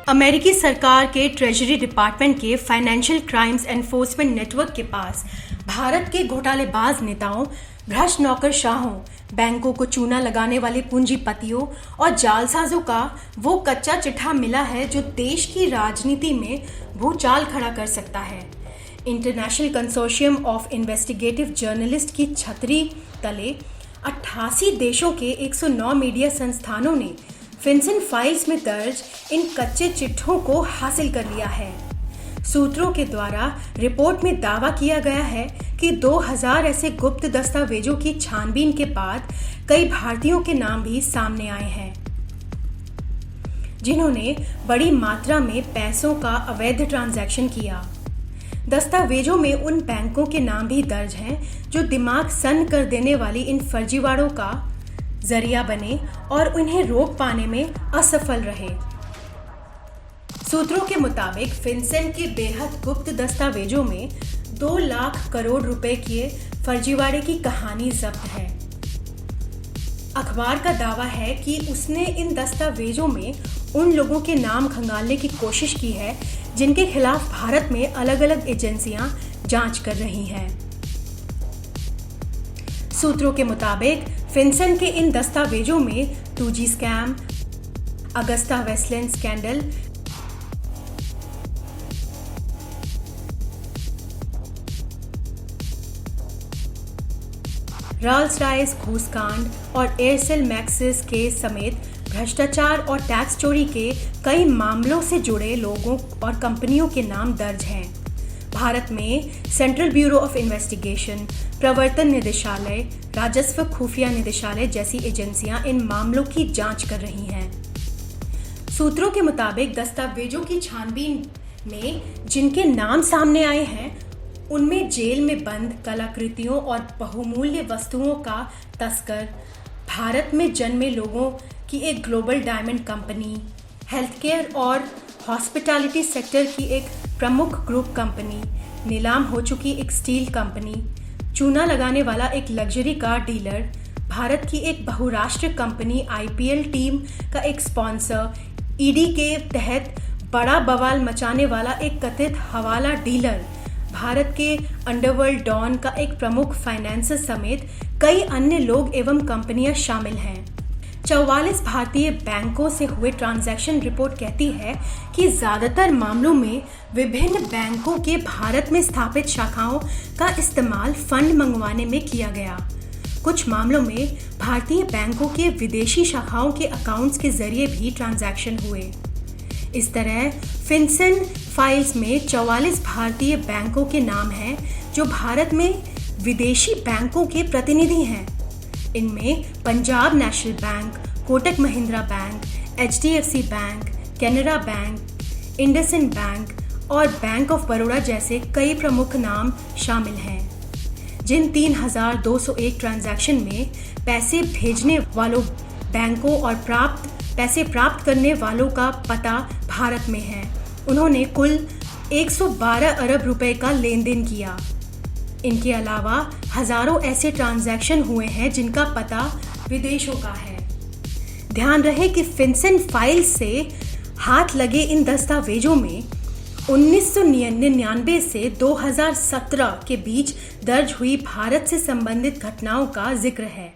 अमेरिकी सरकार के ट्रेजरी डिपार्टमेंट के फाइनेंशियल क्राइम्स एनफोर्समेंट नेटवर्क के पास भारत के घोटालेबाज नेताओं, भ्रष्ट नौकरशाहों, बैंकों को चूना लगाने वाले पूंजीपतियों और जालसाजों का वो कच्चा चिट्ठा मिला है जो देश की राजनीति में भूचाल खड़ा कर सकता है। International consortium of investigative journalist की छतरी तले 88 देशों के 109 मीडिया संस्थानों ने फिनसेन फाइल्स में दर्ज इन कच्चे चिट्ठों को हासिल कर लिया है। सूत्रों के द्वारा रिपोर्ट में दावा किया गया है कि 2000 ऐसे गुप्त दस्तावेजों की छानबीन के बाद कई भारतीयों के नाम भी सामने आए हैं, जिन्होंने बड़ी मात्रा में पैसों का अवैध ट्रांजैक्शन किया। दस्तावेजों में उन बैंकों के नाम भी दर्ज हैं जो दिमाग सन्न कर देने वाली इन फर्जीवाड़ों का जरिया बने और उन्हें रोक पाने में असफल रहे। सूत्रों के मुताबिक फिनसेन के बेहद गुप्त दस्तावेजों में 2 लाख करोड़ रुपए के फर्जीवाड़े की कहानी जब्त है। अखबार का दावा है कि उसने इन दस्तावेजों में उन लोगों के नाम खंगालने की कोशिश की है जिनके खिलाफ भारत में अलग अलग एजेंसियां जांच कर रही हैं। सूत्रों के मुताबिक फिनसेन के इन दस्तावेजों में 2G scam, Agusta Westland scandal, Rolls Royce घूसकांड और एयरसेल मैक्सिस केस समेत भ्रष्टाचार और टैक्स चोरी के कई मामलों से जुड़े लोगों और कंपनियों के नाम दर्ज हैं। भारत में सेंट्रल ब्यूरो ऑफ इन्वेस्टिगेशन, प्रवर्तन निदेशालय, राजस्व खुफिया निदेशालय जैसी एजेंसियां इन मामलों की जांच कर रही हैं। सूत्रों के मुताबिक दस्तावेजों की छानबीन में जिनके नाम सामने आए हैं उनमें जेल में बंद कलाकृतियों और बहुमूल्य वस्तुओं का तस्कर, भारत में जन्मे लोगों की एक global diamond company, health care और हॉस्पिटैलिटी सेक्टर की एक प्रमुख ग्रुप कंपनी, नीलाम हो चुकी एक स्टील कंपनी, चूना लगाने वाला एक लग्जरी कार डीलर, भारत की एक बहुराष्ट्रीय कंपनी IPL टीम का एक स्पॉन्सर, ईडी के तहत बड़ा बवाल मचाने वाला एक कथित हवाला डीलर, भारत के अंडरवर्ल्ड डॉन का एक प्रमुख फाइनेंसर समेत कई अन्य लोग एवं कंपनियां शामिल हैं। 44 भारतीय बैंकों से हुए ट्रांजैक्शन रिपोर्ट कहती है कि ज्यादातर मामलों में विभिन्न बैंकों के भारत में स्थापित शाखाओं का इस्तेमाल फंड मंगवाने में किया गया। कुछ मामलों में भारतीय बैंकों के विदेशी शाखाओं के अकाउंट्स के जरिए भी ट्रांजैक्शन हुए। इस तरह फिनसेन फाइल्स में 44 भारतीय बैंकों के नाम हैं जो भारत में विदेशी बैंकों के प्रतिनिधि हैं। इनमें Punjab national bank, Kotak Mahindra bank, HDFC bank, Canara bank, IndusInd bank और बैंक ऑफ बड़ौदा जैसे कई प्रमुख नाम शामिल हैं। जिन 3201 ट्रांजैक्शन में पैसे भेजने वालों बैंकों और पैसे प्राप्त करने वालों का पता भारत में है, उन्होंने कुल 112 अरब रुपए का लेन देन किया। इनके अलावा हजारों ऐसे ट्रांजैक्शन हुए हैं जिनका पता विदेशों का है। ध्यान रहे कि फिनसेन फाइल से हाथ लगे इन दस्तावेजों में 1999 से 2017 के बीच दर्ज हुई भारत से संबंधित घटनाओं का जिक्र है।